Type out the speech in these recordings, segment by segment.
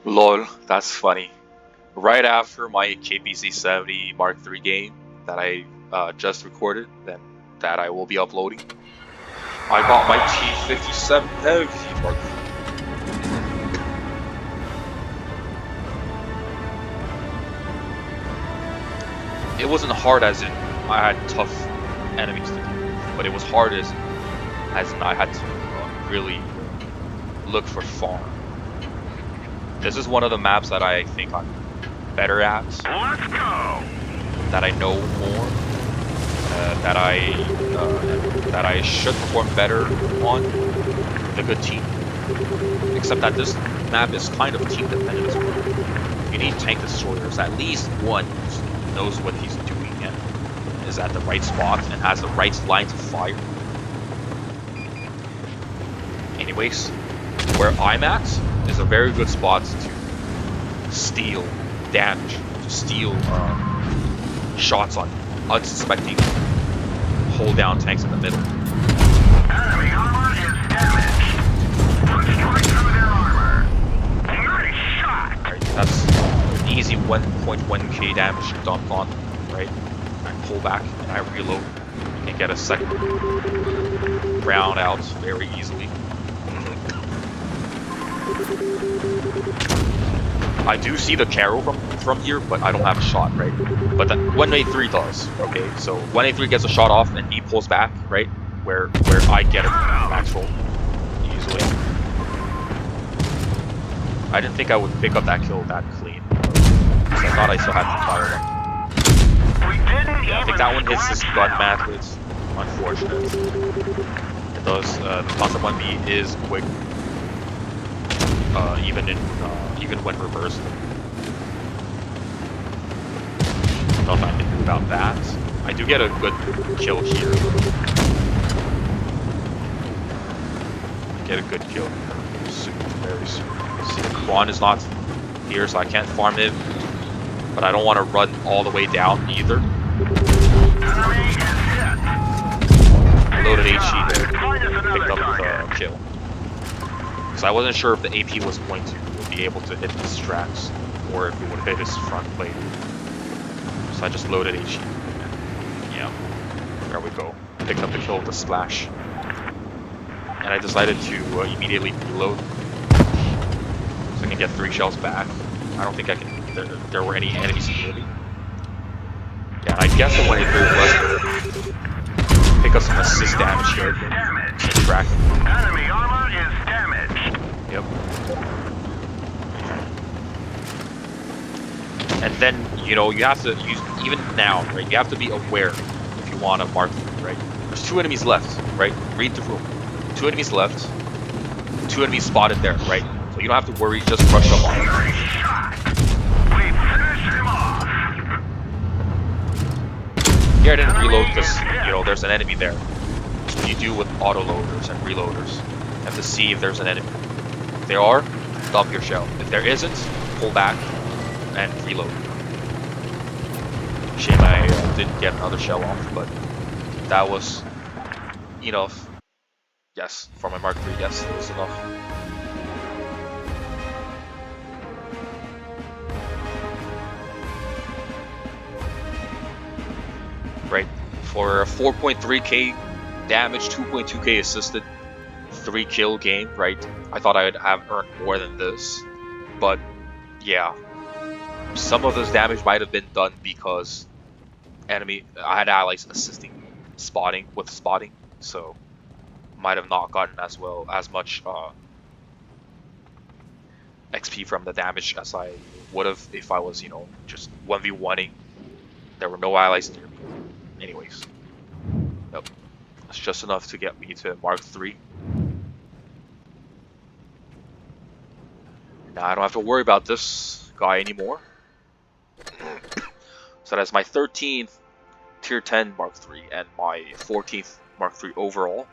Lol, that's funny. Right after my KPC70 Mark III game that I just recorded, then that I will be uploading, I got my T57 Heavy Mark III. It wasn't hard as in I had tough enemies to deal with, but it was hard as in I had to really look for farm. This is one of the maps that I think I'm better at. Let's go. That I know more. That I should perform better on with a good team. Except that this map is kind of team dependent as well. You need tank destroyers. At least one who knows what he's doing and is at the right spot and has the right lines of fire. Anyways, where I'm at is a very good spot to steal damage, to steal shots on unsuspecting hold down tanks in the middle. Enemy armor is damaged. Punch right through their armor. Nice shot. Right, that's an easy 1.1k damage dumped on, right? I pull back and I reload and get a second round out very easily. I do see the Caro from here, but I don't have a shot, right? But the 183 does, okay? So 183 gets a shot off and he pulls back, right? Where I get a max roll easily. I didn't think I would pick up that kill that clean. Because I thought I still had to fire one. Yeah, I think that one hits his gun map. It's unfortunate. It does. The concept 1B is quick. Even when reversed. Nothing I can do about that. I do get a good kill here. Get a good kill here soon, very soon. See, the Quan is not here, so I can't farm him. But I don't want to run all the way down either. Loaded HE there, picked up the kill. So I wasn't sure if the AP was going to be able to hit his tracks or if it would hit his front plate. So I just loaded HE. Yeah, there we go. Picked up the kill with the splash. And I decided to immediately reload. So I can get 3 shells back. I don't think I can. There were any enemies nearly. Yeah, and I guess the 183 was pick up some assist damage here. Track. Enemy armor is damaged. Yep. And then, you know, you have to use, even now, right, you have to be aware if you want to mark them, right? There's 2 enemies left, right? Read the room. 2 enemies left, 2 enemies spotted there, right? So you don't have to worry, just rush up on them. We finish him off. Here I didn't reload because, you know, there's an enemy there. That's what you do with autoloaders and reloaders. You have to see if there's an enemy. If there are, dump your shell. If there isn't, pull back and reload. Shame I didn't get another shell off, but that was enough. Yes, for my Mark III, yes, it was enough. Right, for a 4.3k damage, 2.2k assisted, 3 kill game, right? I thought I would have earned more than this, but yeah, some of this damage might have been done because I had allies assisting spotting, so might have not gotten as much XP from the damage as I would have if I was, you know, just 1v1ing. There were no allies near me. Anyways, yep, that's just enough to get me to Mark III. Now I don't have to worry about this guy anymore. So that's my 13th Tier 10 Mark III and my 14th Mark III overall.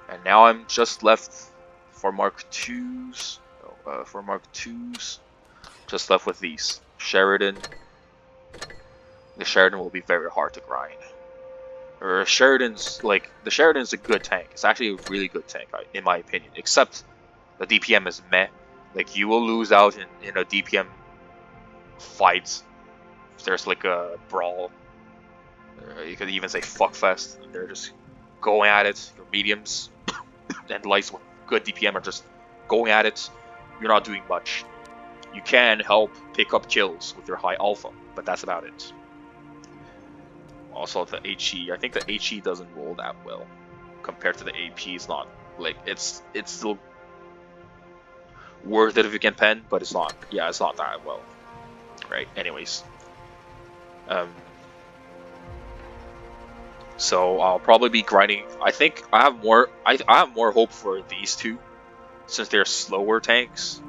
And now I'm just left for Mark IIs. Just left with these. Sheridan. The Sheridan will be very hard to grind. The Sheridan's a good tank. It's actually a really good tank, in my opinion. Except the DPM is meh. Like, you will lose out in a DPM fight. If there's like a brawl, you could even say fuckfest. They're just going at it. Your mediums and lights with good DPM are just going at it. You're not doing much. You can help pick up kills with your high alpha, but that's about it. Also, the HE, I think the HE doesn't roll that well compared to the AP. It's not like it's still worth it if you can pen, but it's not. Yeah, it's not that well, right? Anyways, so I'll probably be grinding. I think I have more. I have more hope for these two, since they're slower tanks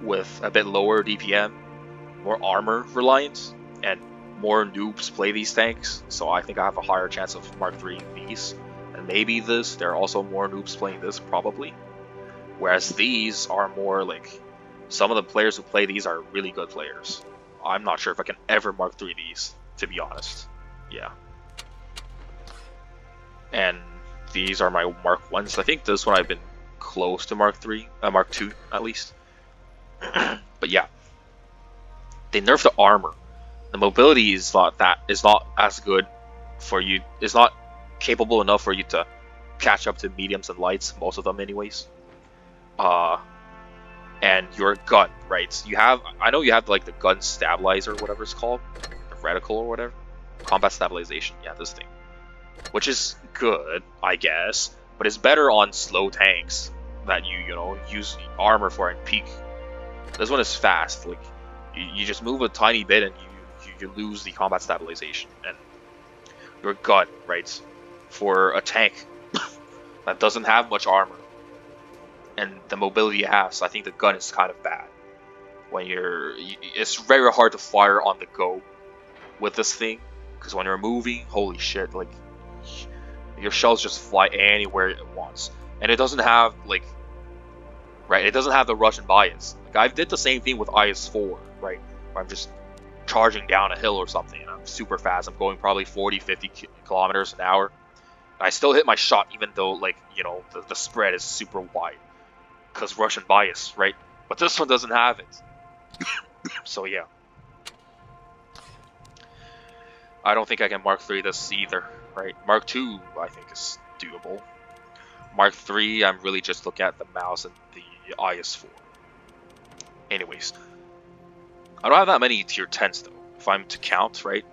with a bit lower DPM, more armor reliance, and more noobs play these tanks. So I think I have a higher chance of Mark III these, and maybe this. There are also more noobs playing this probably. Whereas these are more like, some of the players who play these are really good players. I'm not sure if I can ever Mark III these, to be honest. Yeah. And these are my Mark 1s. I think this one I've been close to Mark 2 at least. But yeah. They nerfed the armor. The mobility is not as good for you. It's not capable enough for you to catch up to mediums and lights, most of them anyways. And your gun, right? I know you have like the gun stabilizer, whatever it's called, the reticle or whatever, combat stabilization. Yeah, this thing, which is good, I guess, but it's better on slow tanks that you know use armor for and peak. This one is fast. Like you just move a tiny bit and you lose the combat stabilization. And your gun, right? For a tank that doesn't have much armor and the mobility it has, I think the gun is kind of bad. When it's very hard to fire on the go with this thing, because when you're moving, holy shit, like your shells just fly anywhere it wants, and it doesn't have like, right? It doesn't have the Russian bias. Like I did the same thing with IS-4, right? Where I'm just charging down a hill or something, and I'm super fast. I'm going probably 40-50 kilometers an hour. I still hit my shot, even though, like, you know, the spread is super wide, because Russian bias, right? But this one doesn't have it. So yeah, I don't think I can Mark III this either, right? Mark II, I think, is doable. Mark III, I'm really just looking at the mouse and the IS-4. Anyways, I don't have that many tier 10s though. If I'm to count, right?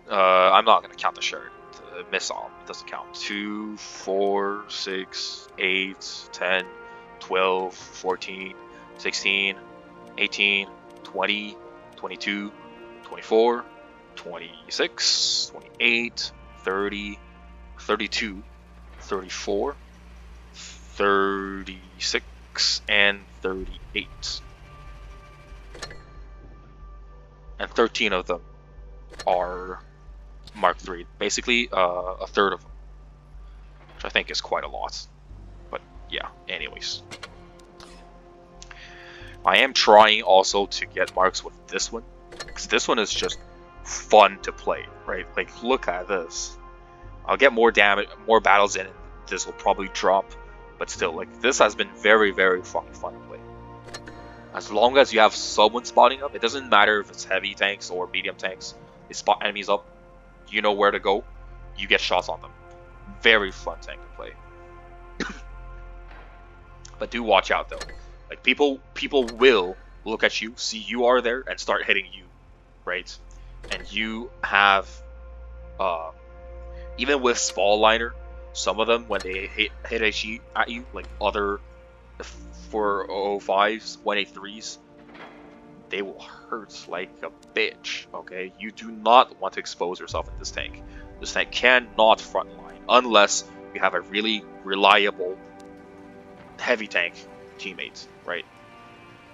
I'm not gonna count the shirt. The missile, it doesn't count. 2, 4, 6, 8, 10, 12, 14, 16, 18, 20, 22, 24, 26, 28, 30, 32, 34, 36, and 38. And 13 of them are Mark III. Basically, a third of them. Which I think is quite a lot. But yeah, anyways. I am trying also to get marks with this one, because this one is just fun to play, right? Like, look at this. I'll get more damage, more battles in, and this will probably drop, but still, like, this has been very, very fucking fun to play. As long as you have someone spotting up, it doesn't matter if it's heavy tanks or medium tanks. They spot enemies up, you know where to go, you get shots on them. Very fun tank to play. But do watch out though. Like, people will look at you, see you are there, and start hitting you, right? And you have, even with small liner, some of them, when they hit HE at you, like other 405s, 183s, they will hurt like a bitch, okay? You do not want to expose yourself in this tank. This tank cannot frontline unless you have a really reliable heavy tank teammate, right?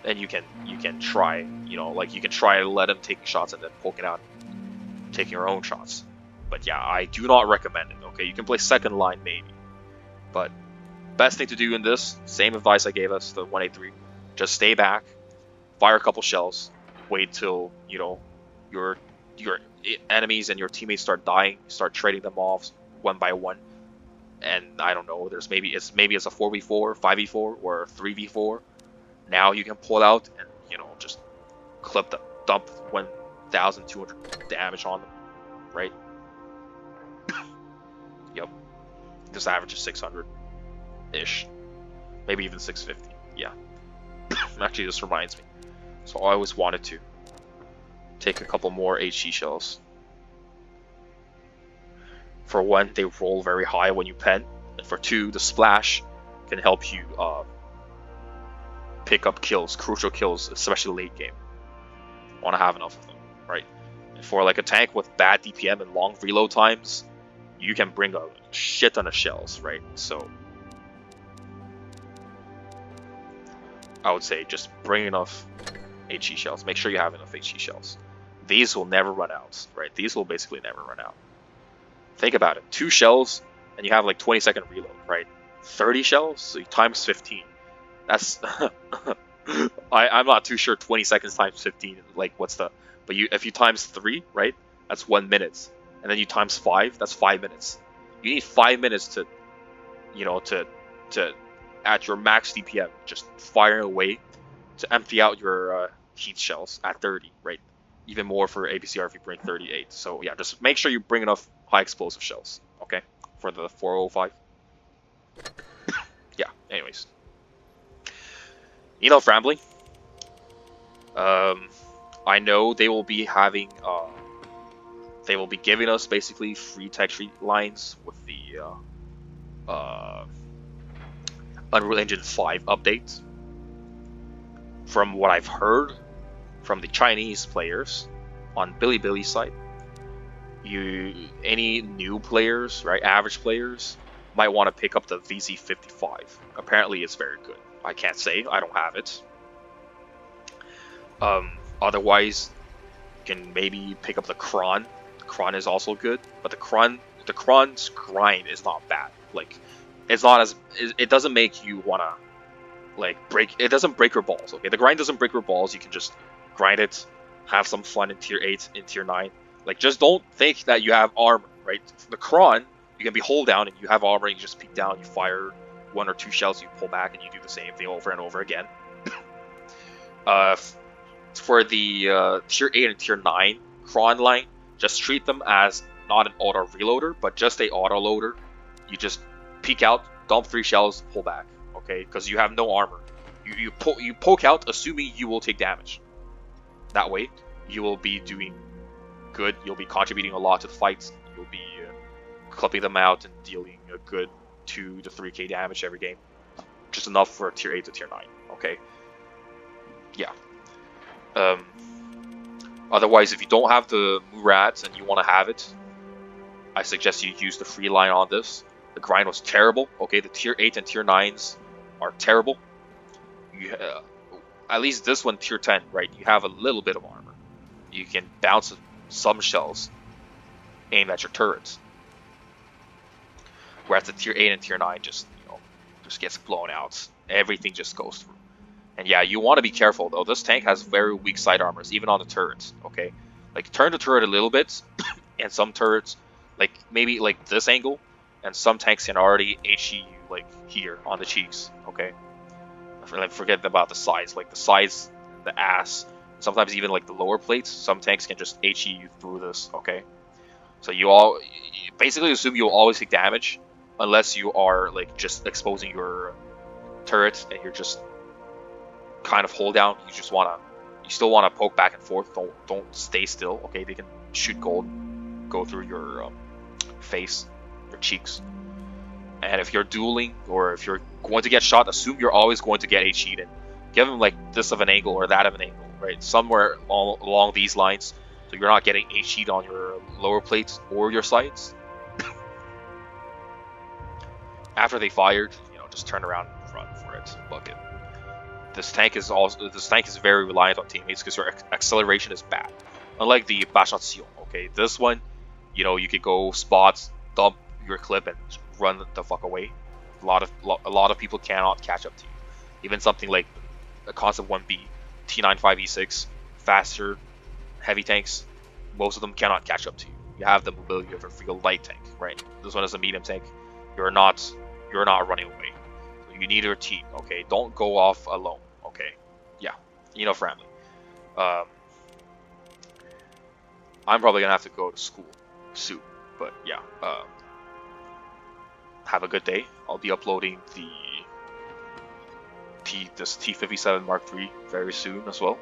And you can try, you know, like you can try to let him take shots and then poking out, taking your own shots. But yeah, I do not recommend it, okay? You can play second line maybe, but best thing to do in this, same advice I gave us, the 183, just stay back, fire a couple shells, wait till, you know, your enemies and your teammates start dying, start trading them off one by one, and I don't know, there's maybe it's a 4v4, 5v4, or 3v4. Now you can pull out and, you know, just clip the dump 1,200 damage on them, right? Yep. This average is 600 ish, maybe even 650. Yeah. Actually, this reminds me. So I always wanted to take a couple more HE shells. For one, they roll very high when you pen, and for two, the splash can help you pick up kills, crucial kills, especially late game. Want to have enough of them, right? And for like a tank with bad DPM and long reload times, you can bring a shit ton of shells, right? So I would say just bring enough HE shells. Make sure you have enough HE shells. These will never run out, right? These will basically never run out. Think about it. 2 shells, and you have like 20-second reload, right? 30 shells, so you times 15. That's I'm not too sure 20 seconds times 15, like what's the, but if you times 3, right? That's 1 minute. And then you times 5, that's 5 minutes. You need 5 minutes to, you know, to at your max DPM, just fire away to empty out your heat shells at 30, right? Even more for APCR if you bring 38. So yeah, just make sure you bring enough high explosive shells, okay? For the 405. Yeah, anyways. Enough rambling. I know they will be having, they will be giving us basically free tech tree lines with the Unreal Engine 5 update. From what I've heard from the Chinese players on Bilibili's site, any new players, right, average players, might want to pick up the VZ55. Apparently it's very good. I can't say, I don't have it. Otherwise, you can maybe pick up the Kron. The Kron is also good, but the Kron's grind is not bad. Like, it's not as, it doesn't make you wanna, like, it doesn't break your balls, okay? The grind doesn't break your balls. You can just grind it, have some fun in tier 8, in tier 9. Like, just don't think that you have armor, right? The Kron, you can be hold down and you have armor, and you just peek down, you fire 1 or 2 shells, you pull back, and you do the same thing over and over again. For the tier 8 and tier 9 Kron line, just treat them as not an auto reloader, but just a auto loader. You just peek out, dump 3 shells, pull back, okay? Because you have no armor. You poke out, assuming you will take damage. That way, you will be doing good. You'll be contributing a lot to the fights. You'll be clipping them out and dealing a good 2 to 3k damage every game. Just enough for tier 8 to tier 9, okay? Yeah. Otherwise, if you don't have the Murads and you want to have it, I suggest you use the free line on this. The grind was terrible, okay? The tier 8 and tier 9s are terrible. At least this one, tier 10, right? You have a little bit of armor. You can bounce some shells aimed at your turrets. Whereas the tier 8 and tier 9 just, you know, just gets blown out. Everything just goes through. And yeah, you want to be careful though. This tank has very weak side armors, even on the turrets, okay? Like, turn the turret a little bit, and some turrets, like, maybe like this angle, and some tanks can already HE you, like, here on the cheeks, okay? Forget about the sides, like the sides, the ass, sometimes even like the lower plates, some tanks can just HE you through this, okay? So you basically assume you'll always take damage, unless you are like just exposing your turret and you're just kind of hold down. You still wanna poke back and forth. Don't stay still, okay? They can shoot gold, go through your face, your cheeks. And if you're dueling, or if you're going to get shot, assume you're always going to get HE'd, and give them like this of an angle or that of an angle, right? Somewhere along these lines, so you're not getting HE'd on your lower plates or your sides. After they fired, you know, just turn around and run for it, bucket. This tank is very reliant on teammates because your acceleration is bad. Unlike the Bachantion, okay? This one, you know, you could go spots, dump your clip, and run the fuck away. A lot of people cannot catch up to you. Even something like the Concept 1B, T95E6, faster, heavy tanks, most of them cannot catch up to you. You have the mobility of a real light tank, right? This one is a medium tank. you're not running away. So you need your team. Okay, don't go off alone. Okay, yeah, family. I'm probably gonna have to go to school soon, but yeah. Have a good day. I'll be uploading this T57 Mark III very soon as well.